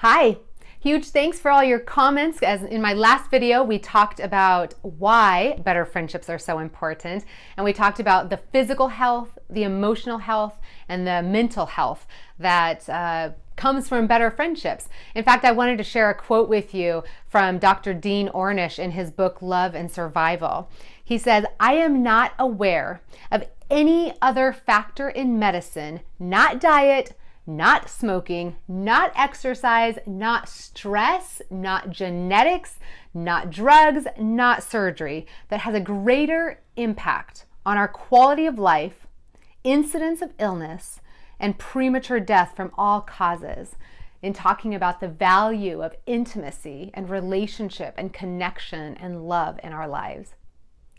Hi, huge thanks for all your comments. As in my last video, we talked about why better friendships are so important. And we talked about the physical health, the emotional health, and the mental health that comes from better friendships. In fact, I wanted to share a quote with you from Dr. Dean Ornish in his book, Love and Survival. He says, "I am not aware of any other factor in medicine, not diet, not smoking, not exercise, not stress, not genetics, not drugs, not surgery, that has a greater impact on our quality of life, incidence of illness, and premature death from all causes," in talking about the value of intimacy and relationship and connection and love in our lives.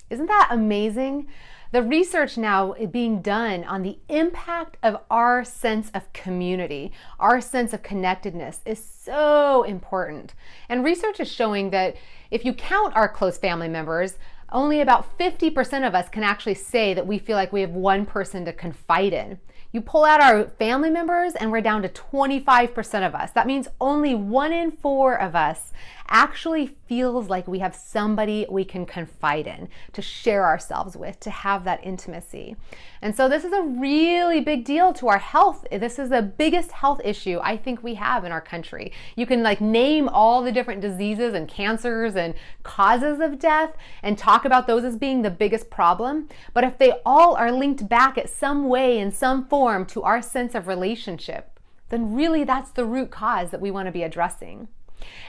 Isn't that amazing? The research now being done on the impact of our sense of community, our sense of connectedness is so important. And research is showing that if you count our close family members, only about 50% of us can actually say that we feel like we have one person to confide in. You pull out our family members and we're down to 25% of us. That means only 1 in 4 of us actually feels like we have somebody we can confide in, to share ourselves with, to have that intimacy. And so this is a really big deal to our health. This is the biggest health issue I think we have in our country. You can name all the different diseases and cancers and causes of death and talk about those as being the biggest problem. But if they all are linked back at some way, in some form, to our sense of relationship, then really that's the root cause that we want to be addressing.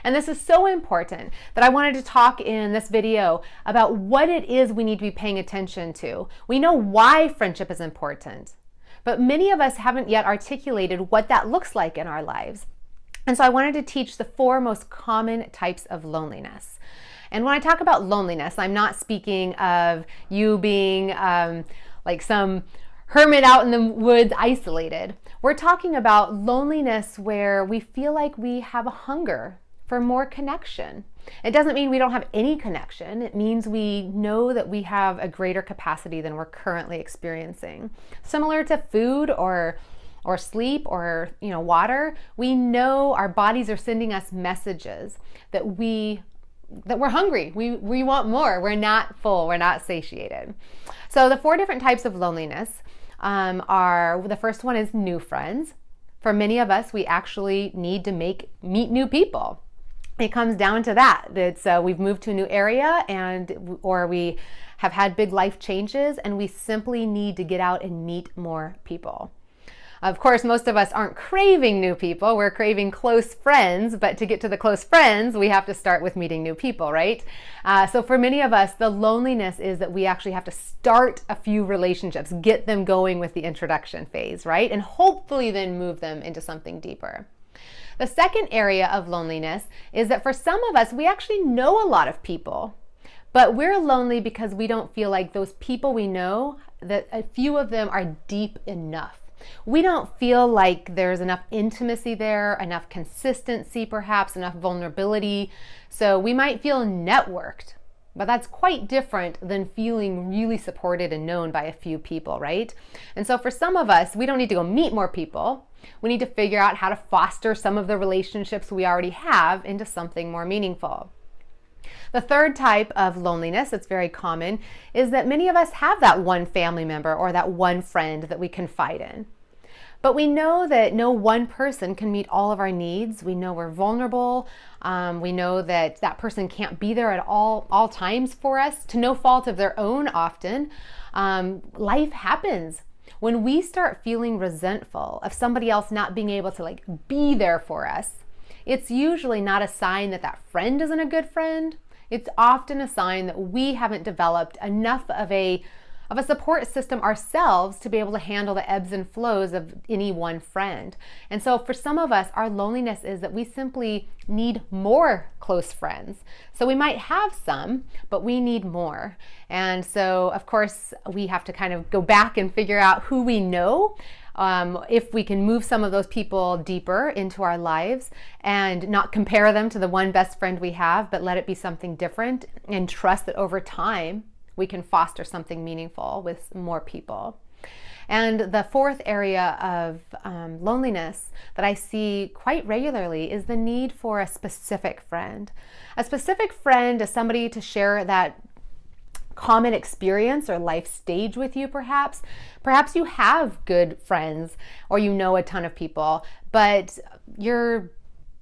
And this is so important that I wanted to talk in this video about what it is we need to be paying attention to. We know why friendship is important, but many of us haven't yet articulated what that looks like in our lives. And so I wanted to teach the 4 most common types of loneliness. And when I talk about loneliness, I'm not speaking of you being like some hermit out in the woods isolated. We're talking about loneliness where we feel like we have a hunger for more connection. It doesn't mean we don't have any connection. It means we know that we have a greater capacity than we're currently experiencing. Similar to food or sleep or water, we know our bodies are sending us messages that we're hungry. We want more. We're not full. We're not satiated. So the 4 different types of loneliness are, the first one is new friends. For many of us, we actually need to meet new people. It comes down to that. It's we've moved to a new area or we have had big life changes and we simply need to get out and meet more people. Of course, most of us aren't craving new people. We're craving close friends, but to get to the close friends, we have to start with meeting new people, right? So for many of us, the loneliness is that we actually have to start a few relationships, get them going with the introduction phase, right? And hopefully then move them into something deeper. The second area of loneliness is that for some of us, we actually know a lot of people, but we're lonely because we don't feel like those people we know, that a few of them are deep enough. We don't feel like there's enough intimacy there, enough consistency perhaps, enough vulnerability. So we might feel networked, but that's quite different than feeling really supported and known by a few people, right? And so for some of us, we don't need to go meet more people. We need to figure out how to foster some of the relationships we already have into something more meaningful. The third type of loneliness that's very common is that many of us have that one family member or that one friend that we confide in. But we know that no one person can meet all of our needs. We know we're vulnerable. We know that that person can't be there at all times for us, to no fault of their own often. Life happens. When we start feeling resentful of somebody else not being able to be there for us, it's usually not a sign that that friend isn't a good friend. It's often a sign that we haven't developed enough of a support system ourselves to be able to handle the ebbs and flows of any one friend. And so for some of us, our loneliness is that we simply need more close friends. So we might have some, but we need more. And so, of course, we have to kind of go back and figure out who we know, if we can move some of those people deeper into our lives and not compare them to the one best friend we have, but let it be something different and trust that over time we can foster something meaningful with more people. And the fourth area of loneliness that I see quite regularly is the need for a specific friend. A specific friend is somebody to share that common experience or life stage with you, perhaps. Perhaps you have good friends or you know a ton of people, but you're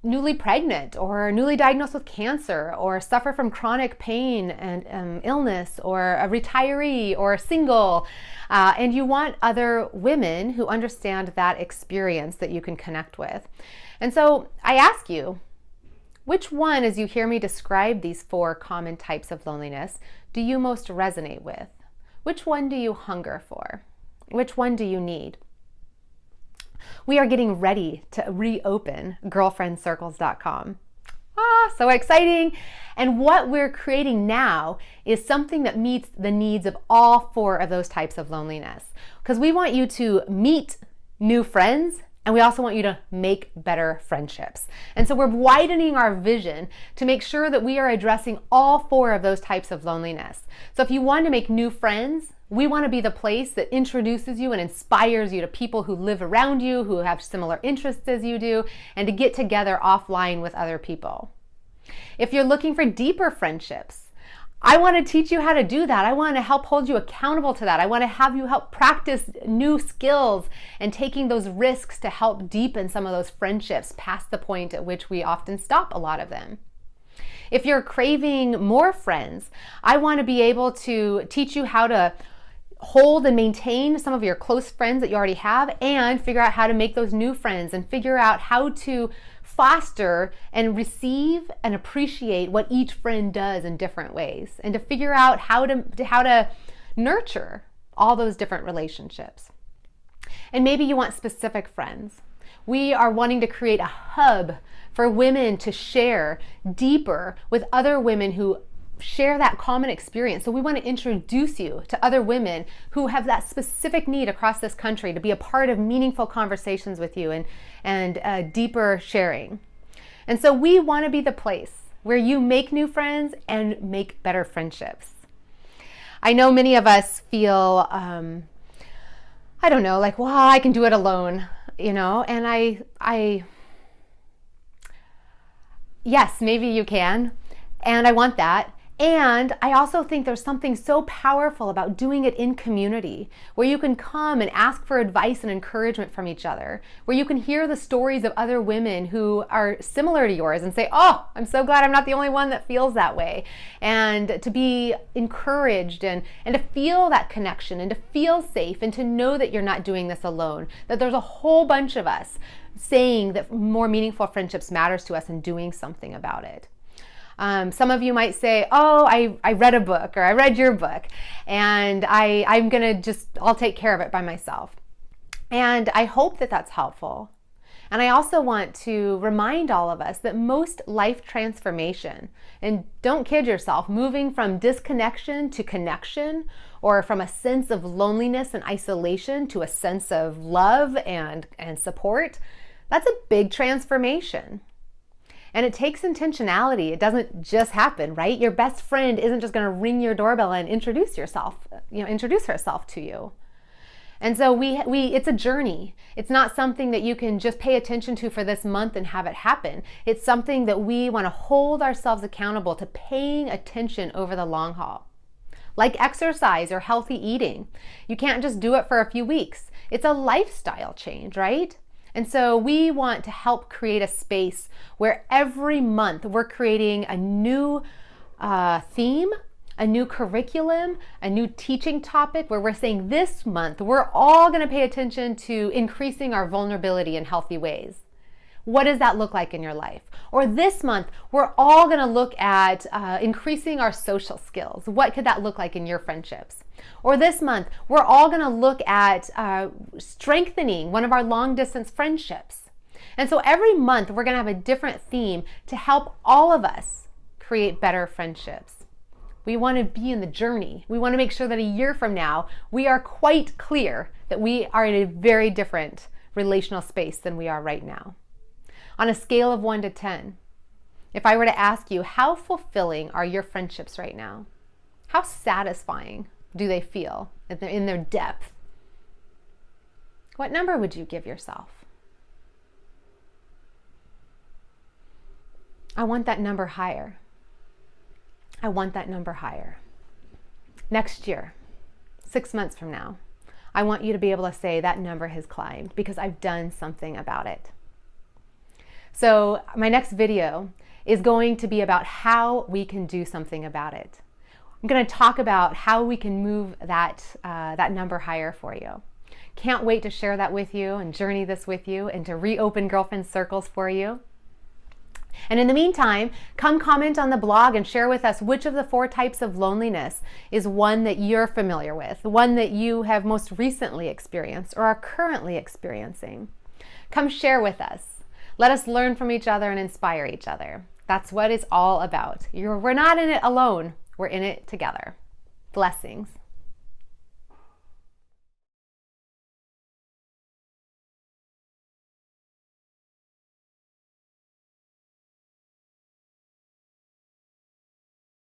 newly pregnant or newly diagnosed with cancer or suffer from chronic pain and illness, or a retiree or single, and you want other women who understand that experience that you can connect with. And so I ask you, which one, as you hear me describe these 4 common types of loneliness, do you most resonate with? Which one do you hunger for? Which one do you need? We are getting ready to reopen girlfriendcircles.com. So exciting. And what we're creating now is something that meets the needs of all 4 of those types of loneliness. Because we want you to meet new friends, and we also want you to make better friendships. And so we're widening our vision to make sure that we are addressing all 4 of those types of loneliness. So if you want to make new friends, we want to be the place that introduces you and inspires you to people who live around you, who have similar interests as you do, and to get together offline with other people. If you're looking for deeper friendships, I want to teach you how to do that. I want to help hold you accountable to that. I want to have you help practice new skills and taking those risks to help deepen some of those friendships past the point at which we often stop a lot of them. If you're craving more friends, I want to be able to teach you how to hold and maintain some of your close friends that you already have, and figure out how to make those new friends, and figure out how to foster and receive and appreciate what each friend does in different ways, and to figure out how to nurture all those different relationships. And maybe you want specific friends. We are wanting to create a hub for women to share deeper with other women who share that common experience. So we want to introduce you to other women who have that specific need across this country to be a part of meaningful conversations with you and deeper sharing. And so we want to be the place where you make new friends and make better friendships. I know many of us feel, I don't know, like, well, I can do it alone, and yes, maybe you can. And I want that. And I also think there's something so powerful about doing it in community, where you can come and ask for advice and encouragement from each other, where you can hear the stories of other women who are similar to yours and say, oh, I'm so glad I'm not the only one that feels that way. And to be encouraged and to feel that connection and to feel safe and to know that you're not doing this alone, that there's a whole bunch of us saying that more meaningful friendships matters to us and doing something about it. Some of you might say, oh, I read a book, or I read your book, and I'll take care of it by myself. And I hope that that's helpful. And I also want to remind all of us that most life transformation, and don't kid yourself, moving from disconnection to connection, or from a sense of loneliness and isolation to a sense of love and support, that's a big transformation. And it takes intentionality. It doesn't just happen, right? Your best friend isn't just going to ring your doorbell and introduce herself to you. And so it's a journey. It's not something that you can just pay attention to for this month and have it happen. It's something that we want to hold ourselves accountable to paying attention over the long haul. Like exercise or healthy eating. You can't just do it for a few weeks. It's a lifestyle change, right? And so we want to help create a space where every month we're creating a new theme, a new curriculum, a new teaching topic, where we're saying this month we're all going to pay attention to increasing our vulnerability in healthy ways. What does that look like in your life? Or this month, we're all going to look at increasing our social skills. What could that look like in your friendships? Or this month, we're all going to look at strengthening one of our long-distance friendships. And so every month, we're going to have a different theme to help all of us create better friendships. We want to be in the journey. We want to make sure that a year from now, we are quite clear that we are in a very different relational space than we are right now. On a scale of 1 to 10, if I were to ask you, how fulfilling are your friendships right now? How satisfying do they feel in their depth? What number would you give yourself? I want that number higher. I want that number higher. Next year, 6 months from now, I want you to be able to say that number has climbed because I've done something about it. So my next video is going to be about how we can do something about it. I'm going to talk about how we can move that number higher for you. Can't wait to share that with you and journey this with you and to reopen girlfriend circles for you. And in the meantime, come comment on the blog and share with us which of the 4 types of loneliness is one that you're familiar with, one that you have most recently experienced or are currently experiencing. Come share with us. Let us learn from each other and inspire each other. That's what it's all about. We're not in it alone. We're in it together. Blessings.